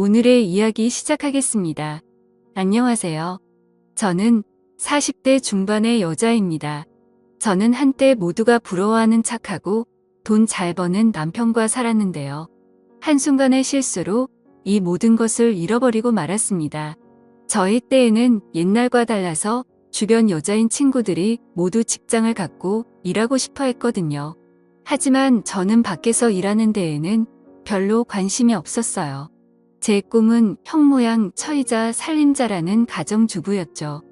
오늘의 이야기 시작하겠습니다. 안녕하세요. 저는 40대 중반의 여자입니다. 저는 한때 모두가 부러워하는 착하고 돈 잘 버는 남편과 살았는데요. 한순간의 실수로 이 모든 것을 잃어버리고 말았습니다. 저희 때에는 옛날과 달라서 주변 여자인 친구들이 모두 직장을 갖고 일하고 싶어 했거든요. 하지만 저는 밖에서 일하는 데에는 별로 관심이 없었어요. 제 꿈은 형모양 처이자 살림자라는 가정주부였죠.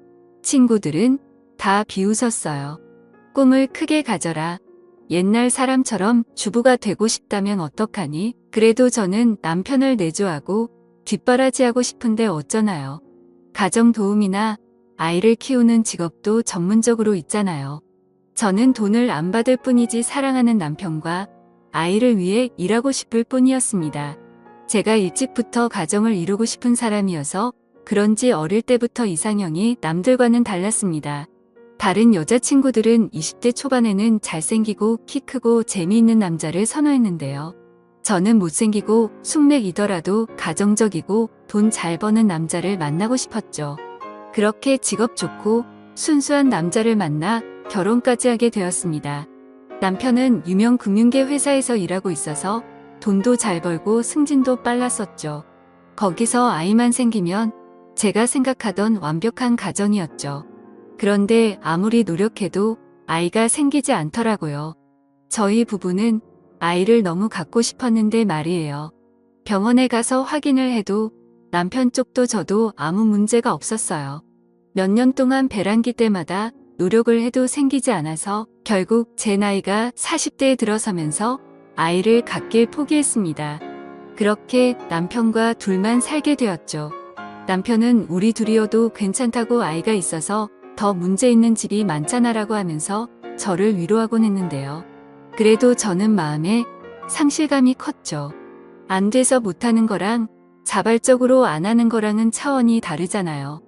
친구들은 다 비웃었어요. 꿈을 크게 가져라. 옛날 사람처럼 주부가 되고 싶다면 어떡하니? 그래도 저는 남편을 내조하고 뒷바라지하고 싶은데 어쩌나요? 가정도우미나 아이를 키우는 직업도 전문적으로 있잖아요. 저는 돈을 안 받을 뿐이지 사랑하는 남편과 아이를 위해 일하고 싶을 뿐이었습니다. 제가 일찍부터 가정을 이루고 싶은 사람이어서 그런지 어릴 때부터 이상형이 남들과는 달랐습니다. 다른 여자친구들은 20대 초반에는 잘생기고 키 크고 재미있는 남자를 선호했는데요. 저는 못생기고 숙맥이더라도 가정적이고 돈 잘 버는 남자를 만나고 싶었죠. 그렇게 직업 좋고 순수한 남자를 만나 결혼까지 하게 되었습니다. 남편은 유명 금융계 회사에서 일하고 있어서 돈도 잘 벌고 승진도 빨랐었죠. 거기서 아이만 생기면 제가 생각하던 완벽한 가정이었죠. 그런데 아무리 노력해도 아이가 생기지 않더라고요. 저희 부부는 아이를 너무 갖고 싶었는데 말이에요. 병원에 가서 확인을 해도 남편 쪽도 저도 아무 문제가 없었어요. 몇 년 동안 배란기 때마다 노력을 해도 생기지 않아서 결국 제 나이가 40대에 들어서면서 아이를 갖길 포기했습니다. 그렇게 남편과 둘만 살게 되었죠. 남편은 우리 둘이어도 괜찮다고 아이가 있어서 더 문제 있는 집이 많잖아라고 하면서 저를 위로하곤 했는데요. 그래도 저는 마음에 상실감이 컸죠. 안 돼서 못하는 거랑 자발적으로 안 하는 거랑은 차원이 다르잖아요.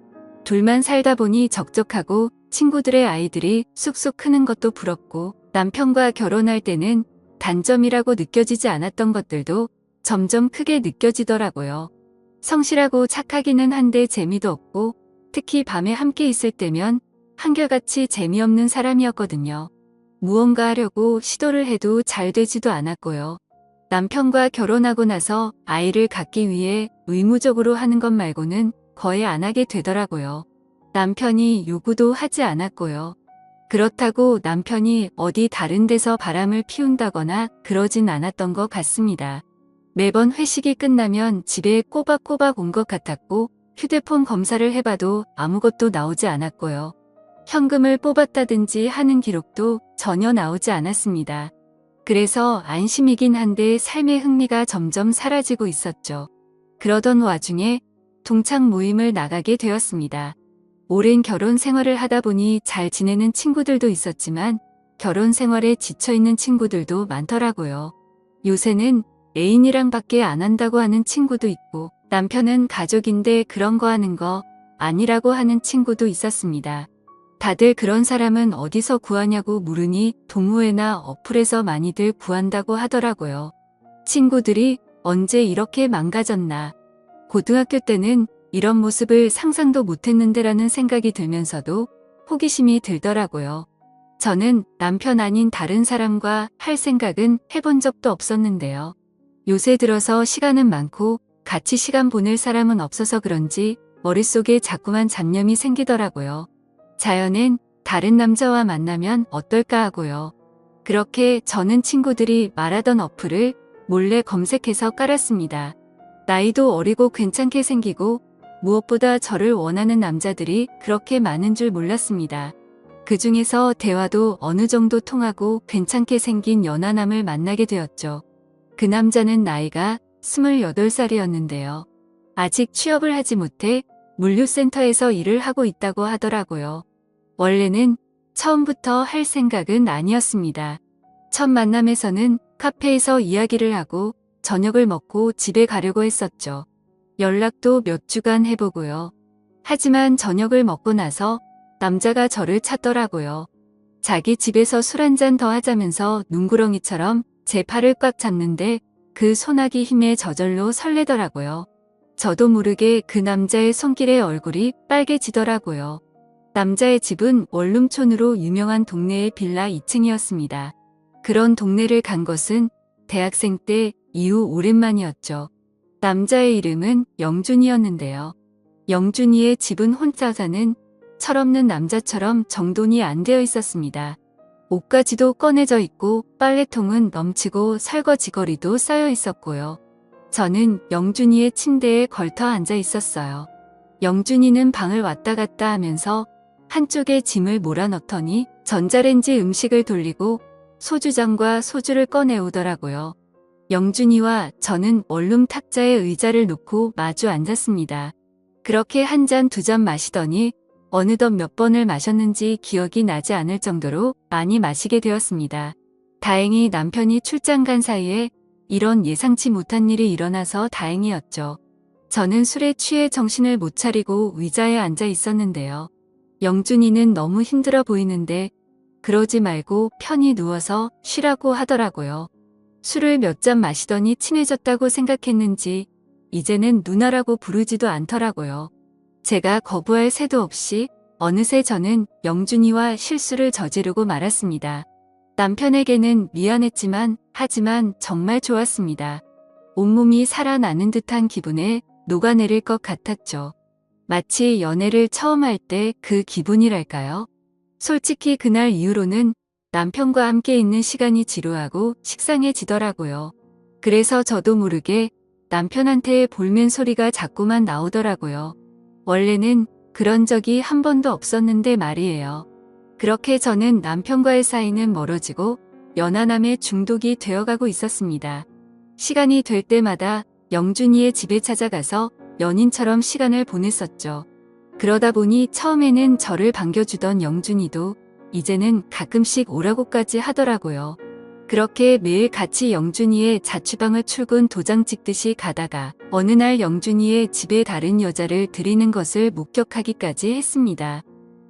둘만 살다 보니 적적하고 친구들의 아이들이 쑥쑥 크는 것도 부럽고 남편과 결혼할 때는 단점이라고 느껴지지 않았던 것들도 점점 크게 느껴지더라고요. 성실하고 착하기는 한데 재미도 없고 특히 밤에 함께 있을 때면 한결같이 재미없는 사람이었거든요. 무언가 하려고 시도를 해도 잘 되지도 않았고요. 남편과 결혼하고 나서 아이를 갖기 위해 의무적으로 하는 것 말고는 거의 안 하게 되더라고요. 남편이 요구도 하지 않았고요. 그렇다고 남편이 어디 다른 데서 바람을 피운다거나 그러진 않았던 것 같습니다. 매번 회식이 끝나면 집에 꼬박꼬박 온 것 같았고 휴대폰 검사를 해봐도 아무것도 나오지 않았고요. 현금을 뽑았다든지 하는 기록도 전혀 나오지 않았습니다. 그래서 안심이긴 한데 삶의 흥미가 점점 사라지고 있었죠. 그러던 와중에 동창 모임을 나가게 되었습니다. 오랜 결혼 생활을 하다 보니 잘 지내는 친구들도 있었지만 결혼 생활에 지쳐있는 친구들도 많더라고요. 요새는 애인이랑 밖에 안 한다고 하는 친구도 있고 남편은 가족인데 그런 거 하는 거 아니라고 하는 친구도 있었습니다. 다들 그런 사람은 어디서 구하냐고 물으니 동호회나 어플에서 많이들 구한다고 하더라고요. 친구들이 언제 이렇게 망가졌나. 고등학교 때는 이런 모습을 상상도 못했는데라는 생각이 들면서도 호기심이 들더라고요. 저는 남편 아닌 다른 사람과 할 생각은 해본 적도 없었는데요. 요새 들어서 시간은 많고 같이 시간 보낼 사람은 없어서 그런지 머릿속에 자꾸만 잡념이 생기더라고요. 자연엔 다른 남자와 만나면 어떨까 하고요. 그렇게 저는 친구들이 말하던 어플을 몰래 검색해서 깔았습니다. 나이도 어리고 괜찮게 생기고 무엇보다 저를 원하는 남자들이 그렇게 많은 줄 몰랐습니다. 그 중에서 대화도 어느 정도 통하고 괜찮게 생긴 연하남을 만나게 되었죠. 그 남자는 나이가 28살이었는데요. 아직 취업을 하지 못해 물류센터에서 일을 하고 있다고 하더라고요. 원래는 처음부터 할 생각은 아니었습니다. 첫 만남에서는 카페에서 이야기를 하고 저녁을 먹고 집에 가려고 했었죠. 연락도 몇 주간 해보고요. 하지만 저녁을 먹고 나서 남자가 저를 찾더라고요. 자기 집에서 술 한잔 더 하자면서 눈구렁이처럼 제 팔을 꽉 잡는데 그 소나기 힘에 저절로 설레더라고요. 저도 모르게 그 남자의 손길에 얼굴이 빨개지더라고요. 남자의 집은 원룸촌으로 유명한 동네의 빌라 2층이었습니다. 그런 동네를 간 것은 대학생 때 이후 오랜만이었죠. 남자의 이름은 영준이었는데요. 영준이의 집은 혼자 사는 철없는 남자처럼 정돈이 안 되어 있었습니다. 옷가지도 꺼내져 있고 빨래통은 넘치고 설거지거리도 쌓여 있었고요. 저는 영준이의 침대에 걸터 앉아 있었어요. 영준이는 방을 왔다 갔다 하면서 한쪽에 짐을 몰아넣더니 전자레인지 음식을 돌리고 소주잔과 소주를 꺼내오더라고요. 영준이와 저는 원룸 탁자에 의자를 놓고 마주 앉았습니다. 그렇게 한 잔 두 잔 마시더니 어느덧 몇 번을 마셨는지 기억이 나지 않을 정도로 많이 마시게 되었습니다. 다행히 남편이 출장 간 사이에 이런 예상치 못한 일이 일어나서 다행이었죠. 저는 술에 취해 정신을 못 차리고 의자에 앉아 있었는데요. 영준이는 너무 힘들어 보이는데 그러지 말고 편히 누워서 쉬라고 하더라고요. 술을 몇 잔 마시더니 친해졌다고 생각했는지 이제는 누나라고 부르지도 않더라고요. 제가 거부할 새도 없이 어느새 저는 영준이와 실수를 저지르고 말았습니다. 남편에게는 미안했지만 하지만 정말 좋았습니다. 온몸이 살아나는 듯한 기분에 녹아내릴 것 같았죠. 마치 연애를 처음 할 때 그 기분이랄까요? 솔직히 그날 이후로는 남편과 함께 있는 시간이 지루하고 식상해지더라고요. 그래서 저도 모르게 남편한테 볼멘 소리가 자꾸만 나오더라고요. 원래는 그런 적이 한 번도 없었는데 말이에요. 그렇게 저는 남편과의 사이는 멀어지고 연하남에 중독이 되어가고 있었습니다. 시간이 될 때마다 영준이의 집에 찾아가서 연인처럼 시간을 보냈었죠. 그러다 보니 처음에는 저를 반겨주던 영준이도 이제는 가끔씩 오라고까지 하더라고요. 그렇게 매일 같이 영준이의 자취방을 출근 도장 찍듯이 가다가 어느 날 영준이의 집에 다른 여자를 들이는 것을 목격하기까지 했습니다.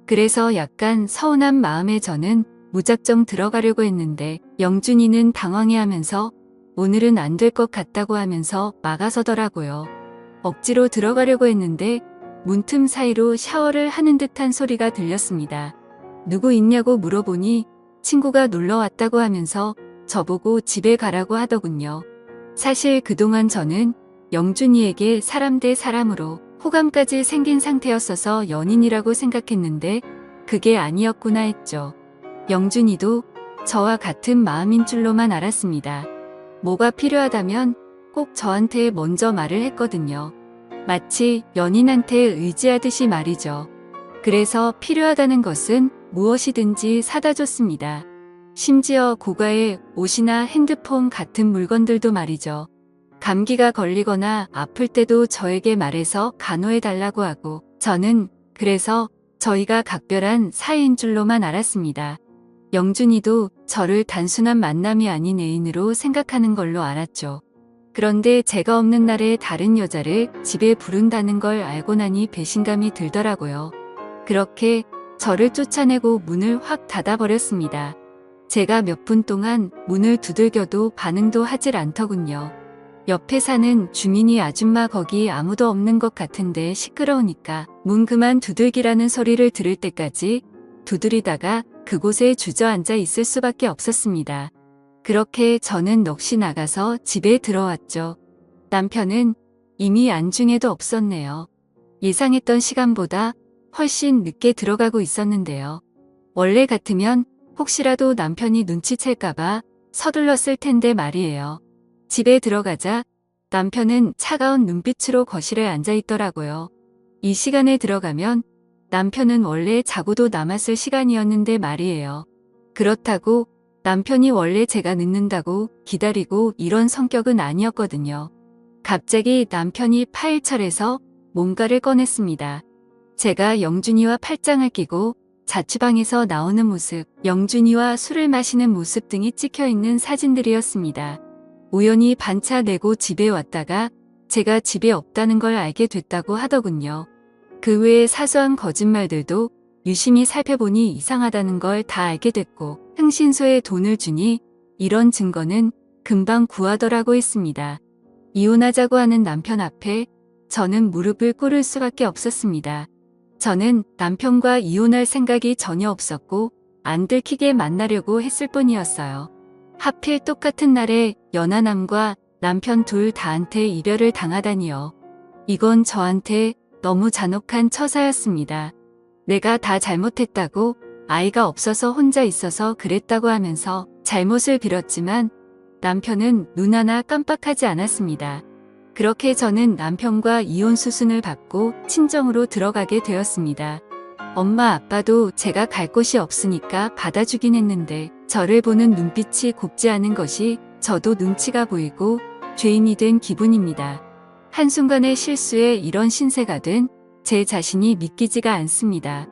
그래서 약간 서운한 마음에 저는 무작정 들어가려고 했는데 영준이는 당황해하면서 오늘은 안 될 것 같다고 하면서 막아서더라고요. 억지로 들어가려고 했는데 문틈 사이로 샤워를 하는 듯한 소리가 들렸습니다. 누구 있냐고 물어보니 친구가 놀러 왔다고 하면서 저보고 집에 가라고 하더군요. 사실 그동안 저는 영준이에게 사람 대 사람으로 호감까지 생긴 상태였어서 연인이라고 생각했는데 그게 아니었구나 했죠. 영준이도 저와 같은 마음인 줄로만 알았습니다. 뭐가 필요하다면 꼭 저한테 먼저 말을 했거든요. 마치 연인한테 의지하듯이 말이죠. 그래서 필요하다는 것은 무엇이든지 사다 줬습니다. 심지어 고가의 옷이나 핸드폰 같은 물건들도 말이죠. 감기가 걸리거나 아플 때도 저에게 말해서 간호해달라고 하고 저는 그래서 저희가 각별한 사이인 줄로만 알았습니다. 영준이도 저를 단순한 만남이 아닌 애인으로 생각하는 걸로 알았죠. 그런데 제가 없는 날에 다른 여자를 집에 부른다는 걸 알고 나니 배신감이 들더라고요. 그렇게 저를 쫓아내고 문을 확 닫아버렸습니다. 제가 몇 분 동안 문을 두들겨도 반응도 하질 않더군요. 옆에 사는 주민이 아줌마 거기 아무도 없는 것 같은데 시끄러우니까 문 그만 두들기라는 소리를 들을 때까지 두드리다가 그곳에 주저앉아 있을 수밖에 없었습니다. 그렇게 저는 넋이 나가서 집에 들어왔죠. 남편은 이미 안중에도 없었네요. 예상했던 시간보다 훨씬 늦게 들어가고 있었는데요. 원래 같으면 혹시라도 남편이 눈치챌까봐 서둘렀을 텐데 말이에요. 집에 들어가자 남편은 차가운 눈빛으로 거실에 앉아 있더라고요. 이 시간에 들어가면 남편은 원래 자고도 남았을 시간이었는데 말이에요. 그렇다고 남편이 원래 제가 늦는다고 기다리고 이런 성격은 아니었거든요. 갑자기 남편이 파일철에서 뭔가를 꺼냈습니다. 제가 영준이와 팔짱을 끼고 자취방에서 나오는 모습, 영준이와 술을 마시는 모습 등이 찍혀있는 사진들이었습니다. 우연히 반차 내고 집에 왔다가 제가 집에 없다는 걸 알게 됐다고 하더군요. 그 외에 사소한 거짓말들도 유심히 살펴보니 이상하다는 걸 다 알게 됐고 흥신소에 돈을 주니 이런 증거는 금방 구하더라고 했습니다. 이혼하자고 하는 남편 앞에 저는 무릎을 꿇을 수밖에 없었습니다. 저는 남편과 이혼할 생각이 전혀 없었고 안 들키게 만나려고 했을 뿐이었어요. 하필 똑같은 날에 연하남과 남편 둘 다한테 이별을 당하다니요. 이건 저한테 너무 잔혹한 처사였습니다. 내가 다 잘못했다고, 아이가 없어서 혼자 있어서 그랬다고 하면서 잘못을 빌었지만 남편은 눈 하나 깜빡하지 않았습니다. 그렇게 저는 남편과 이혼 수순을 받고 친정으로 들어가게 되었습니다. 엄마 아빠도 제가 갈 곳이 없으니까 받아주긴 했는데 저를 보는 눈빛이 곱지 않은 것이 저도 눈치가 보이고 죄인이 된 기분입니다. 한순간의 실수에 이런 신세가 된 제 자신이 믿기지가 않습니다.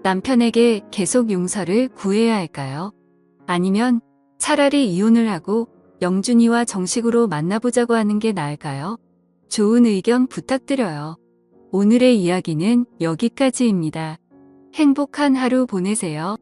남편에게 계속 용서를 구해야 할까요? 아니면 차라리 이혼을 하고 영준이와 정식으로 만나보자고 하는 게 나을까요? 좋은 의견 부탁드려요. 오늘의 이야기는 여기까지입니다. 행복한 하루 보내세요.